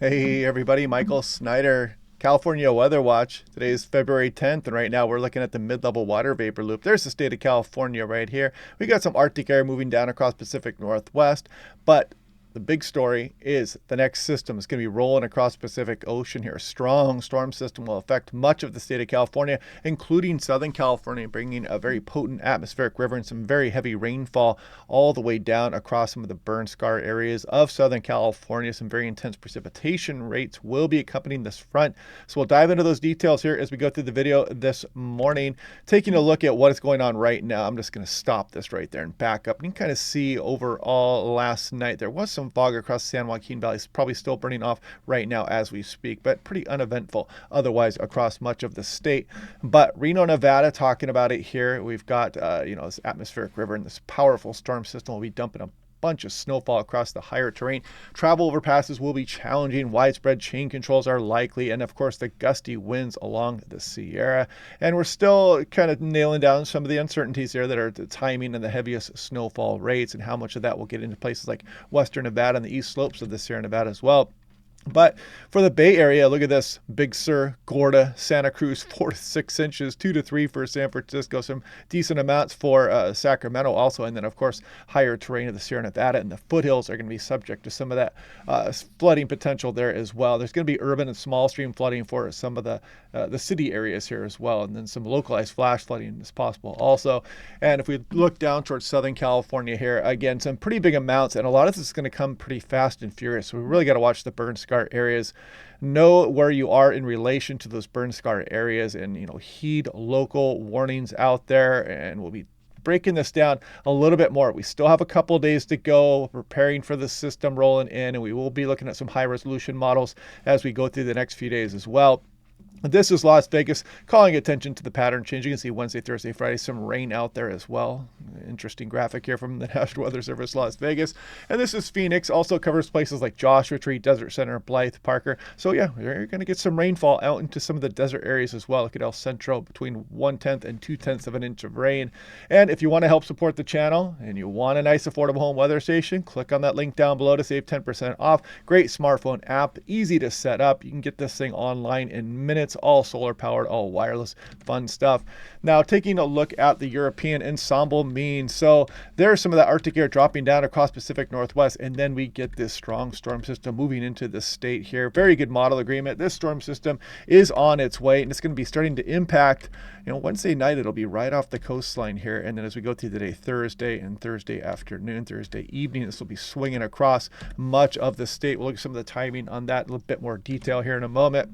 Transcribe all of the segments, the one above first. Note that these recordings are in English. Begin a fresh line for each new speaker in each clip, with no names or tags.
Hey everybody, Michael Snyder, California Weather Watch. Today is February 10th, and right now we're looking at the mid-level water vapor loop. There's the state of California right here. We got some Arctic air moving down across Pacific Northwest, but the big story is the next system is going to be rolling across the Pacific Ocean here. A strong storm system will affect much of the state of California, including Southern California, bringing a very potent atmospheric river and some very heavy rainfall all the way down across some of the burn scar areas of Southern California. Some very intense precipitation rates will be accompanying this front. So we'll dive into those details here as we go through the video this morning, taking a look at what is going on right now. I'm just going to stop this right there and back up. And you can kind of see overall last night there was some fog across the San Joaquin Valley. It's probably still burning off right now as we speak, but pretty uneventful otherwise across much of the state. But Reno, Nevada, talking about it here. We've got this atmospheric river and this powerful storm system will be dumping a bunch of snowfall across the higher terrain. Travel overpasses will be challenging. Widespread chain controls are likely. And of course, the gusty winds along the Sierra. And we're still kind of nailing down some of the uncertainties there that are the timing and the heaviest snowfall rates and how much of that will get into places like Western Nevada and the east slopes of the Sierra Nevada as well. But for the Bay Area, look at this. Big Sur, Gorda, Santa Cruz, 4 to 6 inches, 2 to 3 for San Francisco. Some decent amounts for Sacramento also. And then, of course, higher terrain of the Sierra Nevada and the foothills are going to be subject to some of that flooding potential there as well. There's going to be urban and small stream flooding for some of the city areas here as well. And then some localized flash flooding is possible also. And if we look down towards Southern California here, again, some pretty big amounts. And a lot of this is going to come pretty fast and furious. So we really got to watch the burn scar areas, know where you are in relation to those burn scar areas, and heed local warnings out there. And we'll be breaking this down a little bit more. We still have a couple of days to go preparing for the system rolling in, and we will be looking at some high resolution models as we go through the next few days as well. This is Las Vegas, calling attention to the pattern change. You can see Wednesday, Thursday, Friday, some rain out there as well. Interesting graphic here from the National Weather Service, Las Vegas. And this is Phoenix, also covers places like Joshua Tree, Desert Center, Blythe, Parker. So yeah, you're going to get some rainfall out into some of the desert areas as well. Look at El Centro, between 1/10 and 2/10 of an inch of rain. And if you want to help support the channel and you want a nice affordable home weather station, click on that link down below to save 10% off. Great smartphone app, easy to set up. You can get this thing online in minutes. All solar powered, all wireless, fun stuff. Now, taking a look at the European ensemble mean. So there's some of that Arctic air dropping down across Pacific Northwest, and then we get this strong storm system moving into the state here. Very good model agreement. This storm system is on its way, and it's going to be starting to impact, Wednesday night, it'll be right off the coastline here. And then as we go through the day, Thursday and Thursday afternoon, Thursday evening, this will be swinging across much of the state. We'll look at some of the timing on that in a little bit more detail here in a moment.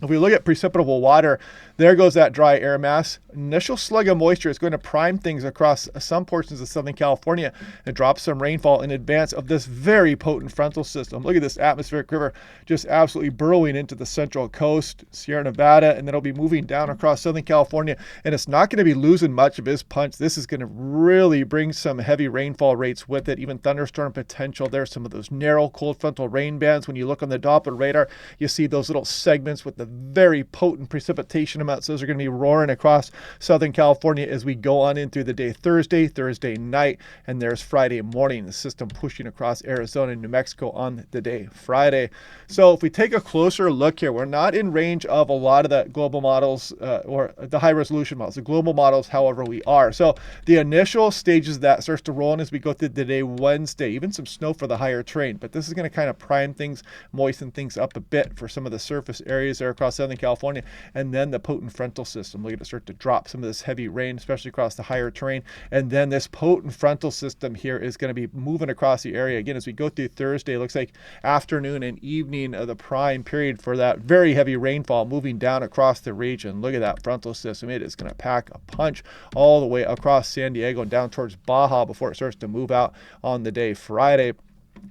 If we look at precipitable water, there goes that dry air mass. Initial slug of moisture is going to prime things across some portions of Southern California and drop some rainfall in advance of this very potent frontal system. Look at this atmospheric river just absolutely burrowing into the central coast, Sierra Nevada, and then it'll be moving down across Southern California. And it's not going to be losing much of its punch. This is going to really bring some heavy rainfall rates with it, even thunderstorm potential there. Some of those narrow cold frontal rain bands. When you look on the Doppler radar, you see those little segments with the very potent precipitation amounts. Those are going to be roaring across Southern California as we go on in through the day Thursday night, and there's Friday morning, the system pushing across Arizona and New Mexico on the day Friday. So if we take a closer look here, we're not in range of a lot of the global models or the high resolution models. The global models, however, we are. So the initial stages of that starts to roll in as we go through the day Wednesday, even some snow for the higher terrain, but this is going to kind of prime things, moisten things up a bit for some of the surface areas there across Southern California. And then the potent frontal system, look at it start to drop some of this heavy rain, especially across the higher terrain. And then this potent frontal system here is going to be moving across the area. Again, as we go through Thursday, it looks like afternoon and evening of the prime period for that very heavy rainfall moving down across the region. Look at that frontal system. It is going to pack a punch all the way across San Diego and down towards Baja before it starts to move out on the day Friday.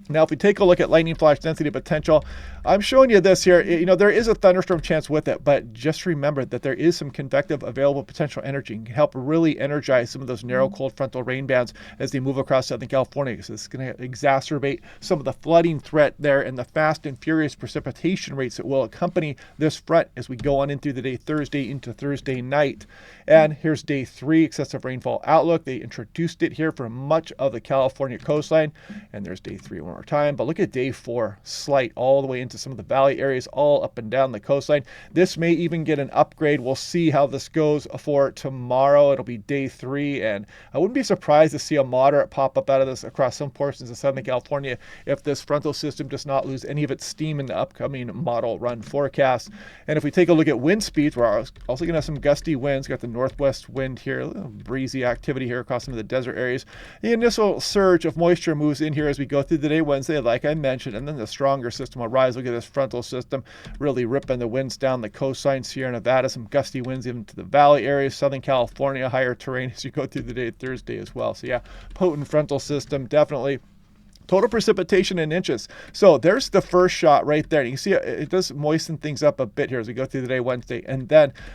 Now, if we take a look at lightning flash density potential, I'm showing you this here. There is a thunderstorm chance with it, but just remember that there is some convective available potential energy and can help really energize some of those narrow cold frontal rain bands as they move across Southern California. So this is going to exacerbate some of the flooding threat there and the fast and furious precipitation rates that will accompany this front as we go on in through the day Thursday into Thursday night. And here's day 3, excessive rainfall outlook. They introduced it here for much of the California coastline. And there's day 3 you one more time. But look at day 4, slight all the way into some of the valley areas, all up and down the coastline. This may even get an upgrade. We'll see how this goes for tomorrow. It'll be day 3, and I wouldn't be surprised to see a moderate pop up out of this across some portions of Southern California if this frontal system does not lose any of its steam in the upcoming model run forecast. And if we take a look at wind speeds, we're also going to have some gusty winds. Got the northwest wind here, a little breezy activity here across some of the desert areas. The initial surge of moisture moves in here as we go through the day Wednesday, like I mentioned, and then the stronger system will rise. Look at this frontal system really ripping the winds down the coastlines here in Nevada, some gusty winds even to the valley areas, Southern California, higher terrain as you go through the day Thursday as well. So yeah, potent frontal system, definitely. Total precipitation in inches. So there's the first shot right there. You can see it does moisten things up a bit here as we go through the day Wednesday. And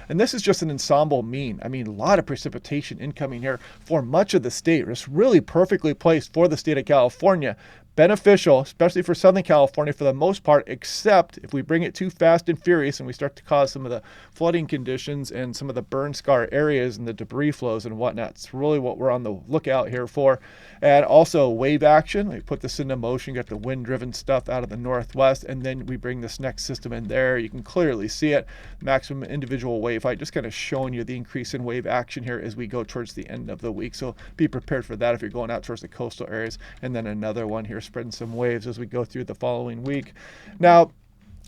this is just an ensemble mean. I mean, a lot of precipitation incoming here for much of the state. It's really perfectly placed for the state of California. Beneficial, especially for Southern California for the most part, except if we bring it too fast and furious and we start to cause some of the flooding conditions and some of the burn scar areas and the debris flows and whatnot. It's really what we're on the lookout here for. And also wave action. We put this into motion, got the wind-driven stuff out of the northwest, and then we bring this next system in there. You can clearly see it. Maximum individual wave height, just kind of showing you the increase in wave action here as we go towards the end of the week. So be prepared for that if you're going out towards the coastal areas. And then another one here spreading some waves as we go through the following week. Now,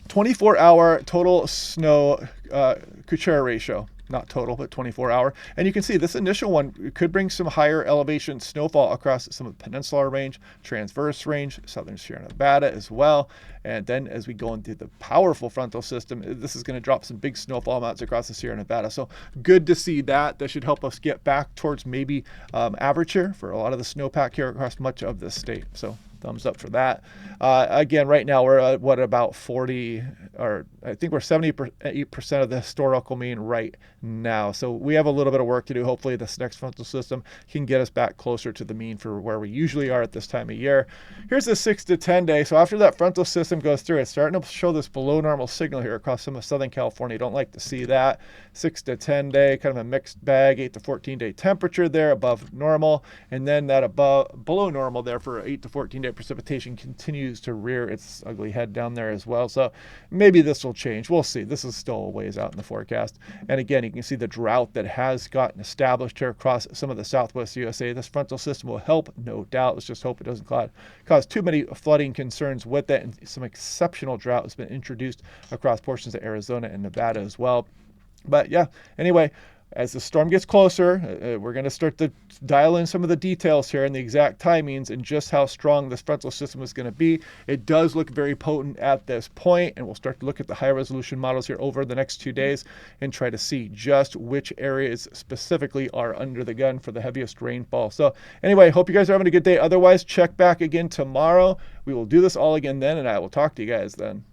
24-hour total snow Kuchera ratio. Not total, but 24-hour. And you can see this initial one could bring some higher elevation snowfall across some of the peninsular range, transverse range, southern Sierra Nevada as well. And then as we go into the powerful frontal system, this is going to drop some big snowfall amounts across the Sierra Nevada. So good to see that. That should help us get back towards maybe average here for a lot of the snowpack here across much of the state. So thumbs up for that. Again, right now we're at about 40, or I think we're 78% of the historical mean right now. So we have a little bit of work to do. Hopefully this next frontal system can get us back closer to the mean for where we usually are at this time of year. Here's the 6 to 10 day. So after that frontal system goes through, it's starting to show this below normal signal here across some of Southern California. Don't like to see that. 6 to 10 day, kind of a mixed bag. 8 to 14 day temperature there above normal, and then that below normal there for 8 to 14 day precipitation continues to rear its ugly head down there as well. So maybe this will change. We'll see. This is still a ways out in the forecast. And again, you can see the drought that has gotten established here across some of the southwest USA. This frontal system will help, no doubt. Let's just hope it doesn't cause too many flooding concerns with it. And some exceptional drought has been introduced across portions of Arizona and Nevada as well. But yeah, anyway, as the storm gets closer, we're going to start to dial in some of the details here and the exact timings and just how strong this frontal system is going to be. It does look very potent at this point, and we'll start to look at the high resolution models here over the next 2 days and try to see just which areas specifically are under the gun for the heaviest rainfall. So anyway, hope you guys are having a good day. Otherwise, check back again tomorrow. We will do this all again then, and I will talk to you guys then.